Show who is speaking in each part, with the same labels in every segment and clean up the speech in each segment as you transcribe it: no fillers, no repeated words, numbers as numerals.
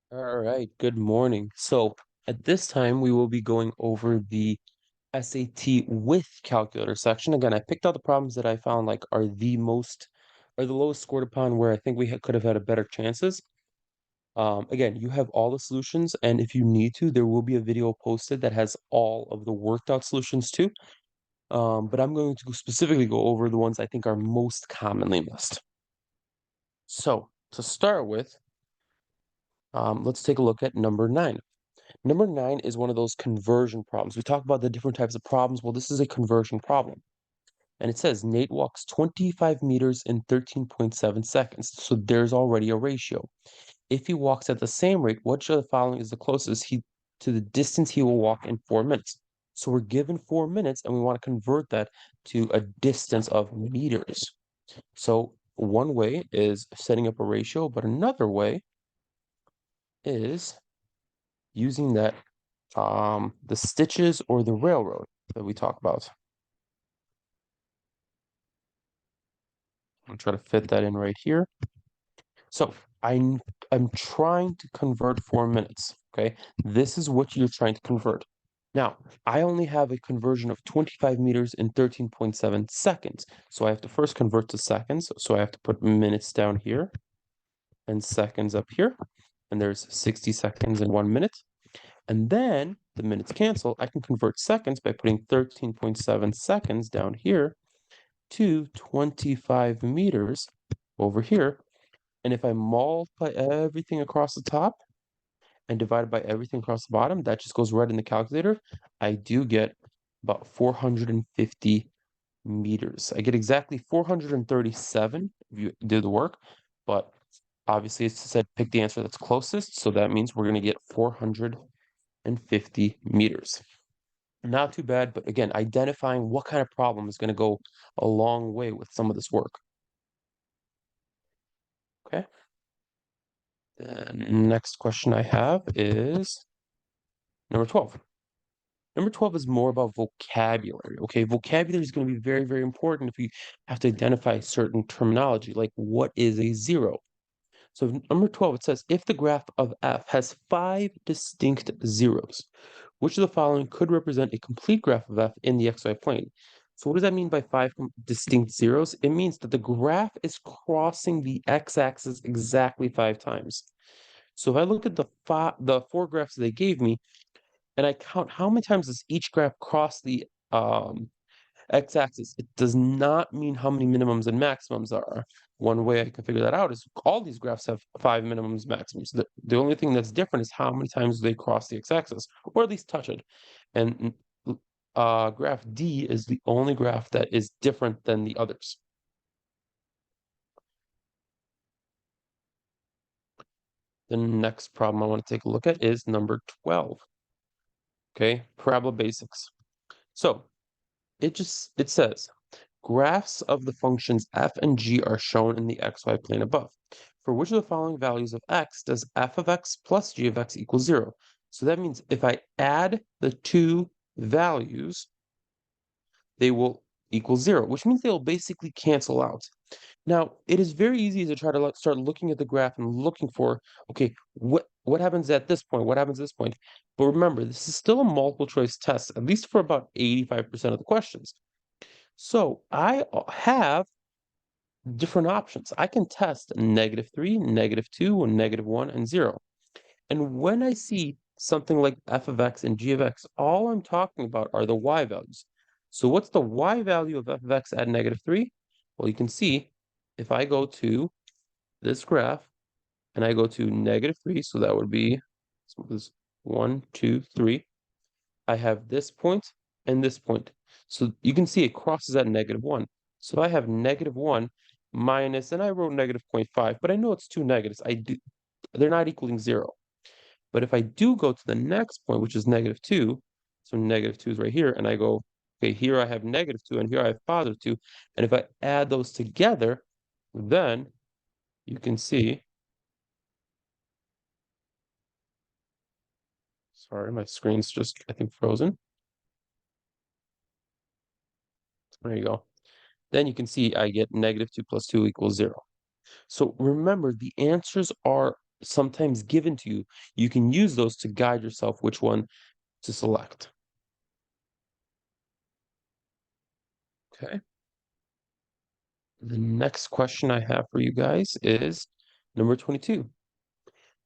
Speaker 1: All right, good morning. So at this time, we will be going over the SAT with calculator section. Again, I picked out the problems that I found like are the lowest scored upon where I think we could have had a better chances. Again, you have all the solutions, and if you need to, there will be a video posted that has all of the worked out solutions too. But I'm going to specifically go over the ones I think are most commonly missed. So to start with, let's take a look at number 9. Number 9 is one of those conversion problems. We talk about the different types of problems. Well, this is a conversion problem. And it says Nate walks 25 meters in 13.7 seconds. So there's already a ratio. If he walks at the same rate, which of the following is the closest to the distance he will walk in 4 minutes? So we're given 4 minutes and we want to convert that to a distance of meters. So one way is setting up a ratio, but another way is using that the stitches or the railroad that we talk about. I'll try to fit that in right here. So I'm trying to convert 4 minutes, okay? This is what you're trying to convert. Now, I only have a conversion of 25 meters in 13.7 seconds. So I have to first convert to seconds. So I have to put minutes down here and seconds up here. And there's 60 seconds in 1 minute. And then the minutes cancel. I can convert seconds by putting 13.7 seconds down here to 25 meters over here. And if I multiply everything across the top and divide by everything across the bottom, that just goes right in the calculator. I do get about 450 meters. I get exactly 437 if you do the work, but obviously it said pick the answer that's closest. So that means we're going to get 450 meters. Not too bad, but again, identifying what kind of problem is going to go a long way with some of this work. Okay. Then next question I have is number 12. Number 12 is more about vocabulary. Okay, vocabulary is going to be very, very important if you have to identify certain terminology, like what is a zero? So number 12, it says, if the graph of f has 5 distinct zeros, which of the following could represent a complete graph of f in the xy plane? So what does that mean by 5 distinct zeros? It means that the graph is crossing the x-axis exactly 5 times. So if I look at the 4 graphs they gave me, and I count how many times does each graph cross the x-axis, it does not mean how many minimums and maximums there are. One way I can figure that out is all these graphs have 5 minimums, maximums. The only thing that's different is how many times they cross the x-axis, or at least touch it. And graph D is the only graph that is different than the others. The next problem I want to take a look at is number 12. Okay, parabola basics. So it says graphs of the functions f and g are shown in the xy plane above. For which of the following values of x does f of x plus g of x equal 0? So that means if I add the two values, they will equal 0, which means they will basically cancel out. Now, it is very easy to try to start looking at the graph and looking for, okay, what happens at this point? What happens at this point? But remember, this is still a multiple choice test, at least for about 85% of the questions. So I have different options. I can test -3, -2, and -1, and 0. And when I see something like f of x and g of x, all I'm talking about are the y values. So what's the y value of f of x at -3? Well, you can see if I go to this graph and I go to -3, so that would be 1, 2, 3. I have this point and this point. So you can see it crosses at -1. So I have -1 minus, and I wrote -0.5, but I know it's two negatives. They're not equaling 0. But if I do go to the next point, which is -2, so -2 is right here, and I go, okay, here I have -2, and here I have +2, and if I add those together, then you can see, sorry, my screen's just, I think, frozen. There you go. Then you can see I get -2 plus 2 equals 0. So remember, the answers are sometimes given to you. You can use those to guide yourself which one to select. Okay. The next question I have for you guys is number 22.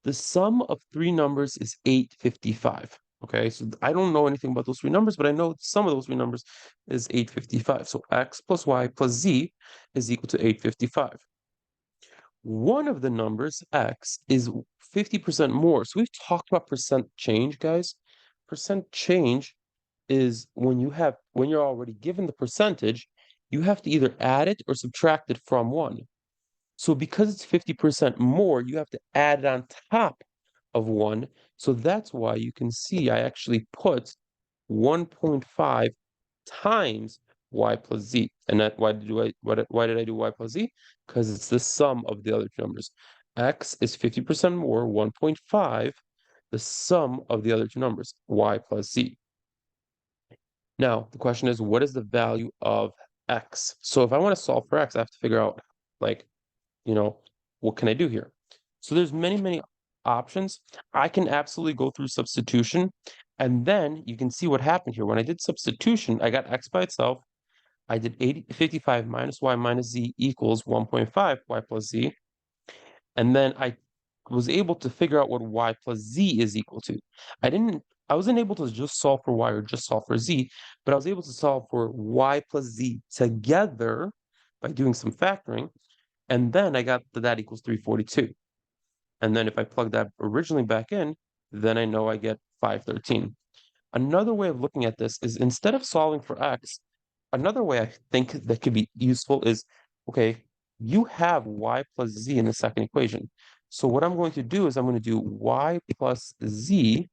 Speaker 1: The sum of three numbers is 855. Okay, so I don't know anything about those three numbers, but I know some of those three numbers is 855. So x plus y plus z is equal to 855. One of the numbers, x, is 50% more. So we've talked about percent change, guys. Percent change is when you're already given the percentage, you have to either add it or subtract it from one. So because it's 50% more, you have to add it on top of one. So that's why you can see I actually put 1.5 times y plus z. And that why did I do y plus z? Because it's the sum of the other two numbers. X is 50% more, 1.5, the sum of the other two numbers, y plus z. Now, the question is, what is the value of x? So if I want to solve for x, I have to figure out, like, you know, what can I do here? So there's many options. I can absolutely go through substitution, and then you can see what happened here. When I did substitution, I got x by itself. I did 55 minus y minus z equals 1.5 y plus z. And then I was able to figure out what y plus z is equal to. I wasn't able to just solve for y or just solve for z, but I was able to solve for y plus z together by doing some factoring. And then I got that equals 342. And then if I plug that originally back in, then I know I get 513. Another way of looking at this is instead of solving for x, another way I think that could be useful is, okay, you have y plus z in the second equation. So what I'm going to do is I'm going to do y plus z,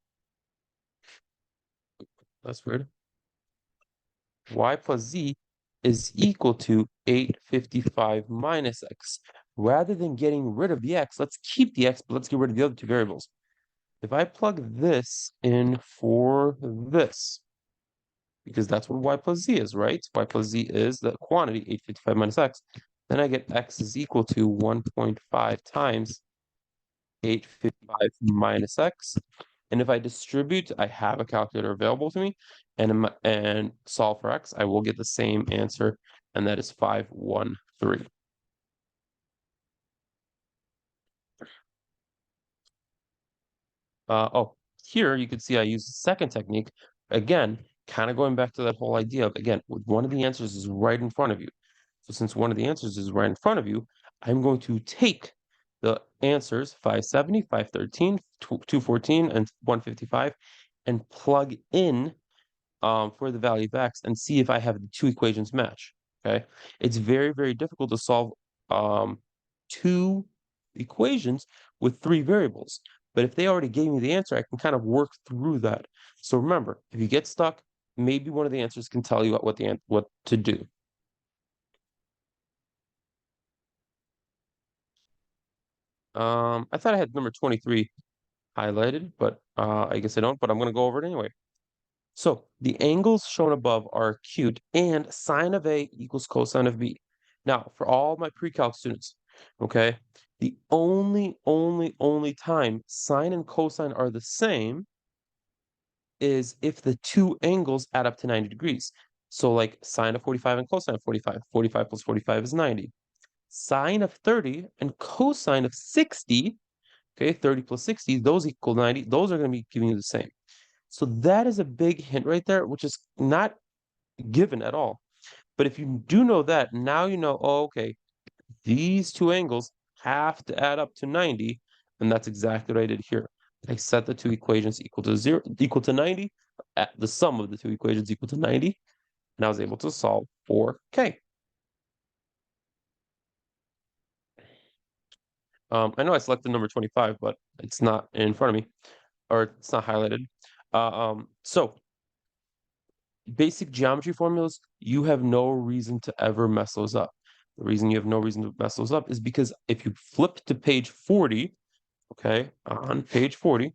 Speaker 1: that's weird, y plus z is equal to 855 minus x. Rather than getting rid of the x, let's keep the x, but let's get rid of the other two variables. If I plug this in for this, because that's what y plus z is, right? Y plus z is the quantity, 855 minus x. Then I get x is equal to 1.5 times 855 minus x. And if I distribute, I have a calculator available to me, and solve for x, I will get the same answer, and that is 513. Oh, here you can see I use the second technique. Again, kind of going back to that whole idea of, again, one of the answers is right in front of you. So since one of the answers is right in front of you, I'm going to take the answers 570, 513, 214, and 155 and plug in for the value of x and see if I have the two equations match. Okay, it's very difficult to solve two equations with three variables. But if they already gave me the answer, I can kind of work through that. So remember, if you get stuck, maybe one of the answers can tell you what to do. I thought I had number 23 highlighted, but I guess I don't, but I'm going to go over it anyway. So the angles shown above are acute and sine of A equals cosine of B. Now, for all my pre-calc students, okay, the only time sine and cosine are the same is if the two angles add up to 90 degrees. So like sine of 45 and cosine of 45. 45 plus 45 is 90. Sine of 30 and cosine of 60, okay, 30 plus 60, those equal 90. Those are going to be giving you the same. So that is a big hint right there, which is not given at all. But if you do know that, now you know, oh, okay, these two angles have to add up to 90, and that's exactly what I did here. I set the two equations equal to 90, the sum of the two equations equal to 90, and I was able to solve for K. I know I selected number 25, but it's not in front of me, or it's not highlighted. So basic geometry formulas, you have no reason to ever mess those up. The reason you have no reason to mess those up is because if you flip to page 40, okay, on page 40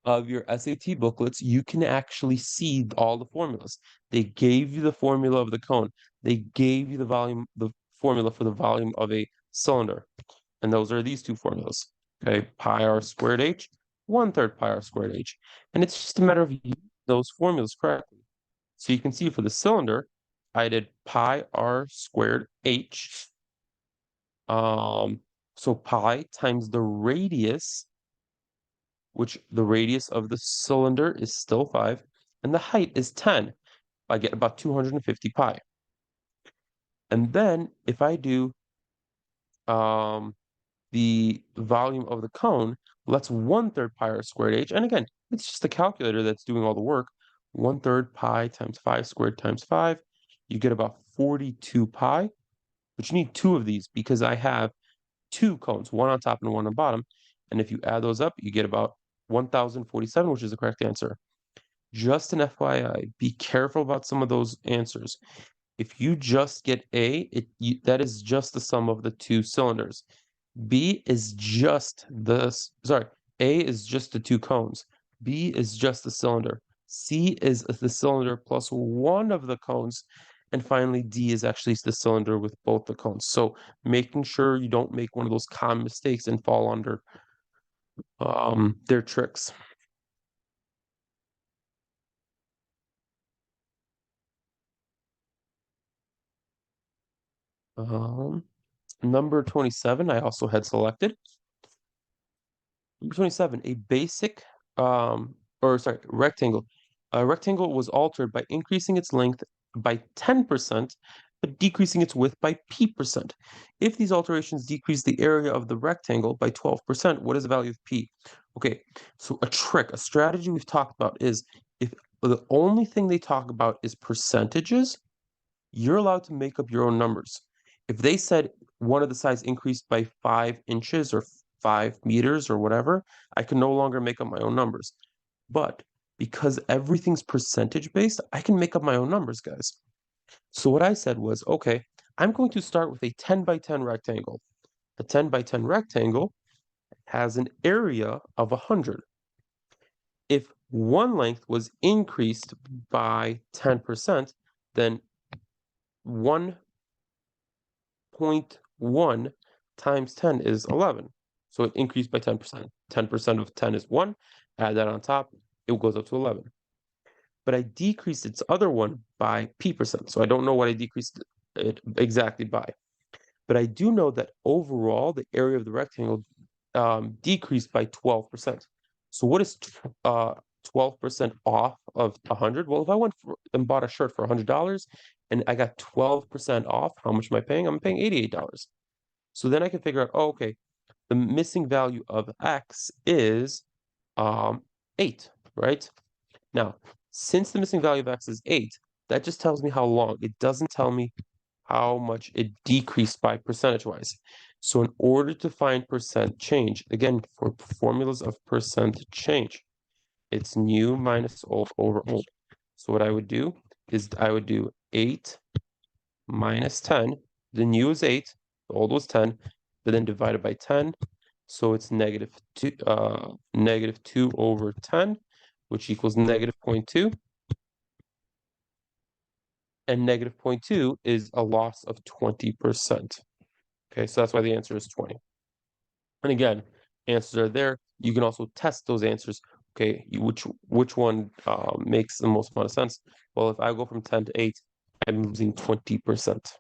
Speaker 1: of your SAT booklets, you can actually see all the formulas. They gave you the formula of the cone. They gave you the volume, the formula for the volume of a cylinder. And those are these two formulas. Okay, pi r squared h, 1/3 pi r squared h. And it's just a matter of using those formulas correctly. So you can see for the cylinder, I did pi r squared h. So pi times the radius, which the radius of the cylinder is still 5, and the height is 10. I get about 250 pi. And then if I do the volume of the cone, well, that's 1/3 pi r squared h. And again, it's just the calculator that's doing all the work. 1/3 pi times 5 squared times 5, you get about 42 pi, but you need two of these because I have two cones, one on top and one on bottom. And if you add those up, you get about 1047, which is the correct answer. Just an FYI, be careful about some of those answers. If you just get A, that is just the sum of the two cylinders. B is just sorry, A is just the two cones. B is just the cylinder. C is the cylinder plus one of the cones. And finally, D is actually the cylinder with both the cones. So making sure you don't make one of those common mistakes and fall under their tricks. Number 27, I also had selected. Number 27, a basic, rectangle. A rectangle was altered by increasing its length by 10%, but decreasing its width by p%. If these alterations decrease the area of the rectangle by 12%, what is the value of p? Okay, so a strategy we've talked about is if the only thing they talk about is percentages, you're allowed to make up your own numbers. If they said one of the sides increased by 5 inches or 5 meters or whatever, I can no longer make up my own numbers. But because everything's percentage based, I can make up my own numbers, guys. So what I said was, okay, I'm going to start with a 10 by 10 rectangle. A 10 by 10 rectangle has an area of 100. If one length was increased by 10%, then 1.1 times 10 is 11. So it increased by 10%. 10% of 10 is 1. Add that on top, it goes up to 11. But I decreased its other one by p%. So I don't know what I decreased it exactly by. But I do know that overall, the area of the rectangle decreased by 12%. So what is 12% off of 100? Well, if I went and bought a shirt for $100 and I got 12% off, how much am I paying? I'm paying $88. So then I can figure out, oh, okay, the missing value of x is 8, right? Now, since the missing value of x is 8, that just tells me how long. It doesn't tell me how much it decreased by percentage-wise. So in order to find percent change, again, for formulas of percent change, it's new minus old over old. So what I would do is I would do 8 minus 10. The new is 8, the old was 10, but then divided by 10. So it's negative 2 over 10, which equals negative 0.2. And negative 0.2 is a loss of 20%. Okay, so that's why the answer is 20. And again, answers are there. You can also test those answers. Okay, which one makes the most amount of sense? Well, if I go from 10 to 8, I'm losing 20%.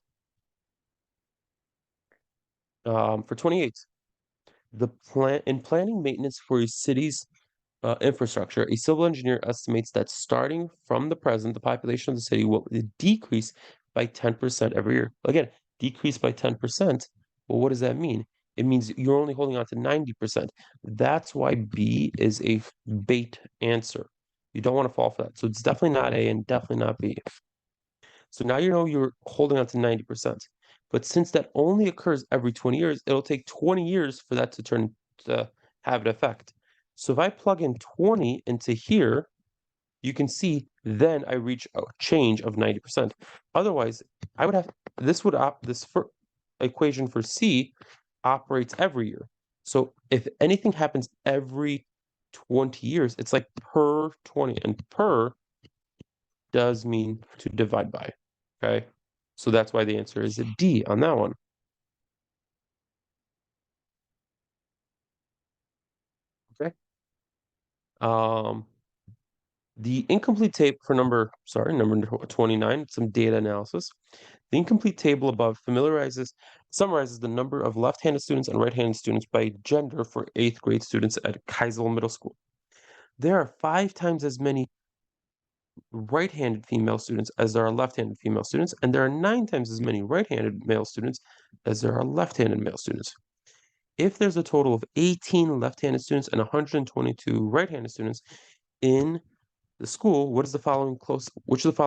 Speaker 1: For 28, in planning maintenance for a city's infrastructure, a civil engineer estimates that starting from the present, the population of the city will decrease by 10% every year. Again, decrease by 10%. Well, what does that mean? It means you're only holding on to 90%. That's why B is a bait answer. You don't want to fall for that. So it's definitely not A and definitely not B. So now you know you're holding on to 90%. But since that only occurs every 20 years, it'll take 20 years for that to have an effect. So if I plug in 20 into here, you can see then I reach a change of 90%. Otherwise, I would have this equation for C operates every year. So if anything happens every 20 years, it's like per 20, and per does mean to divide by. Okay. So that's why the answer is a D on that one. Okay. Um, the incomplete table for number 29, some data analysis. The incomplete table above summarizes the number of left-handed students and right-handed students by gender for 8th grade students at Keisel Middle School. There are 5 times as many right-handed female students as there are left-handed female students, and there are 9 times as many right-handed male students as there are left-handed male students. If there's a total of 18 left-handed students and 122 right-handed students in the school, which of the following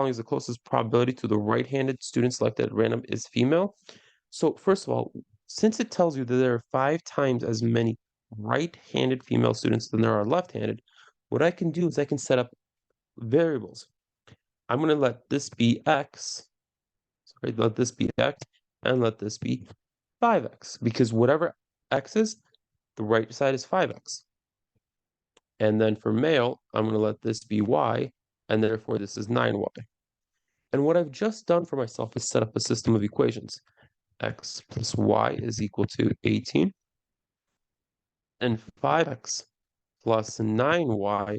Speaker 1: is the closest probability to the right-handed student selected at random is female? So first of all, since it tells you that there are 5 times as many right-handed female students than there are left-handed, what I can do is I can set up variables. I'm going to let this be x, let this be x, and let this be 5x, because whatever x is, the right side is 5x. And then for male, I'm going to let this be y, and therefore this is 9y. And what I've just done for myself is set up a system of equations. X plus y is equal to 18, and 5x plus 9y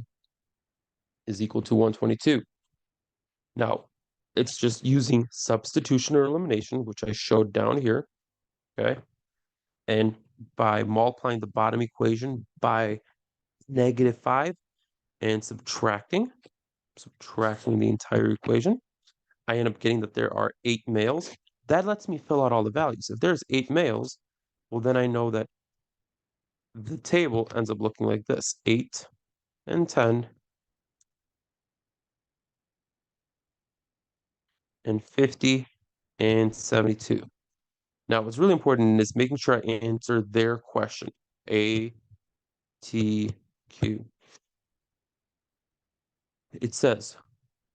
Speaker 1: is equal to 122. Now, it's just using substitution or elimination, which I showed down here, okay? And by multiplying the bottom equation by -5 and subtracting the entire equation, I end up getting that there are 8 males. That lets me fill out all the values. If there's 8 males, well, then I know that the table ends up looking like this: 8 and 10 and 50 and 72. Now, what's really important is making sure I answer their question. A, T, Q. It says,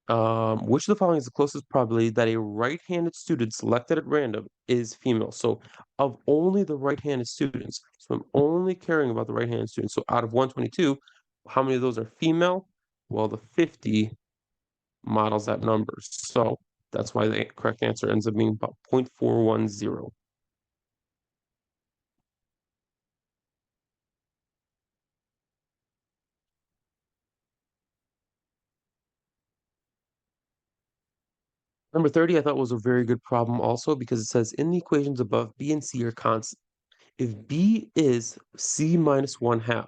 Speaker 1: which of the following is the closest probability that a right-handed student selected at random is female? So of only the right-handed students, so I'm only caring about the right-handed students. So out of 122, how many of those are female? Well, the 50 models that number. So that's why the correct answer ends up being about 0.410. Number 30, I thought was a very good problem also because it says in the equations above, B and C are constant. If B is C minus 1/2,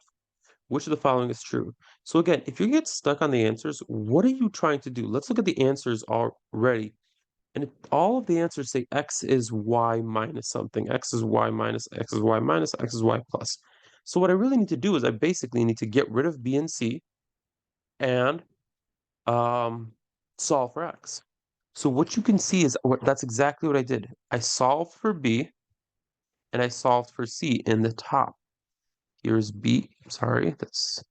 Speaker 1: which of the following is true? So again, if you get stuck on the answers, what are you trying to do? Let's look at the answers already. And if all of the answers say x is y minus something, x is y minus, x is y minus, x is y plus. So what I really need to do is I basically need to get rid of B and C and solve for x. So what you can see is that's exactly what I did. I solved for B and I solved for C in the top. Here's B. Sorry, let's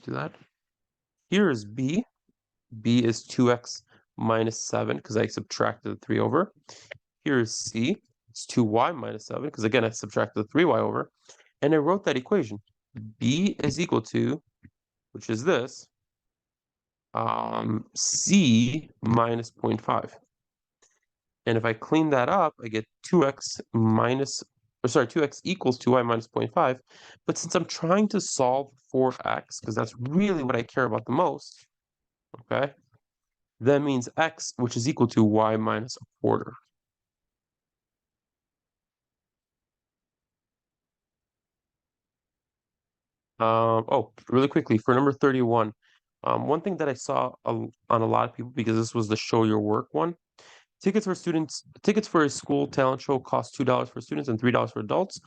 Speaker 1: do that. Here is B. B is 2x minus 7 because I subtracted the 3 over. Here is C. It's 2y minus 7 because again I subtracted the 3y over. And I wrote that equation. B is equal to, which is this, C minus 0.5. And if I clean that up, I get 2x equals 2y minus 0.5. But since I'm trying to solve for x, because that's really what I care about the most, okay, that means x, which is equal to y minus a quarter. Oh, really quickly, for number 31, one thing that I saw on a lot of people, because this was the show your work one, tickets for a school talent show cost $2 for students and $3 for adults.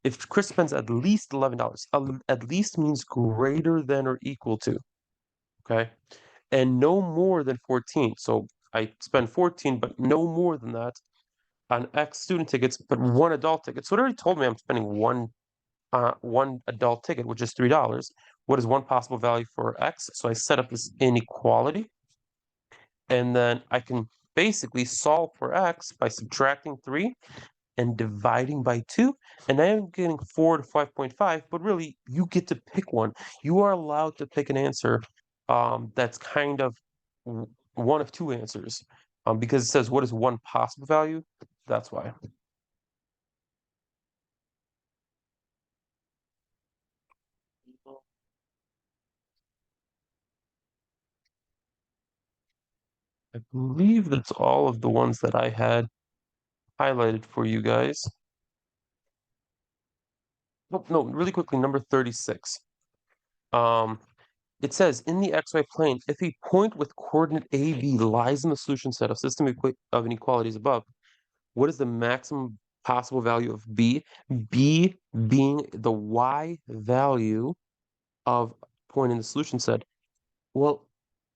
Speaker 1: If Chris spends at least $11, at least means greater than or equal to, okay? And no more than 14. So I spend 14, but no more than that on X student tickets, but one adult ticket. So it already told me I'm spending one adult ticket, which is $3. What is one possible value for X? So I set up this inequality, and then I can basically solve for X by subtracting 3 and dividing by 2, and I am getting 4 to 5.5, but really, you get to pick one. You are allowed to pick an answer that's kind of one of two answers. because it says what is one possible value. That's why. I believe that's all of the ones that I had highlighted for you guys. Oh, no, really quickly, number 36. Um, it says in the xy plane, if a point with coordinate AB lies in the solution set of system of inequalities above, what is the maximum possible value of B? B being the y value of point in the solution set. Well,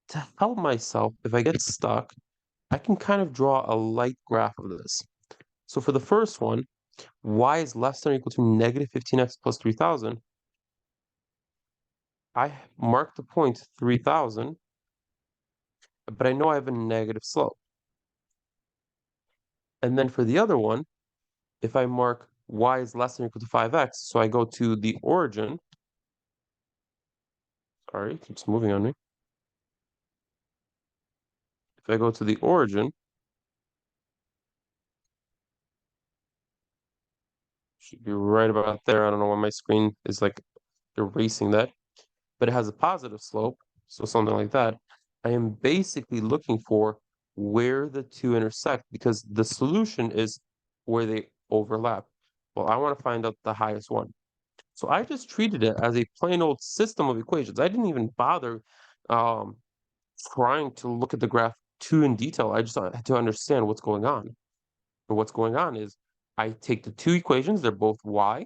Speaker 1: to help myself, if I get stuck, I can kind of draw a light graph of this. So for the first one, y is less than or equal to negative 15x plus 3,000. I mark the point 3,000, but I know I have a negative slope. And then for the other one, if I mark y is less than or equal to 5x, so I go to the origin. Sorry, it keeps moving on me. If I go to the origin, should be right about there. I don't know why my screen is like erasing that, but it has a positive slope, so something like that. I am basically looking for where the two intersect because the solution is where they overlap. Well, I want to find out the highest one. So I just treated it as a plain old system of equations. I didn't even bother um, trying to look at the graph too in detail. I just had to understand what's going on. And what's going on is I take the two equations, they're both y,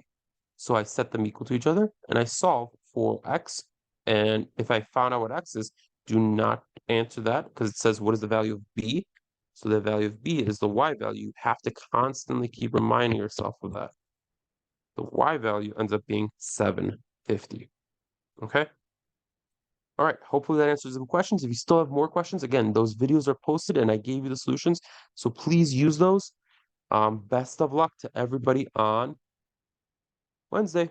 Speaker 1: so I set them equal to each other, and I solve for x. And if I found out what x is, do not answer that because it says what is the value of b. So the value of b is the y value. You have to constantly keep reminding yourself of that. The y value ends up being 750. Okay? All right, hopefully that answers some questions. If you still have more questions, again, those videos are posted and I gave you the solutions. So please use those. Best of luck to everybody on Wednesday.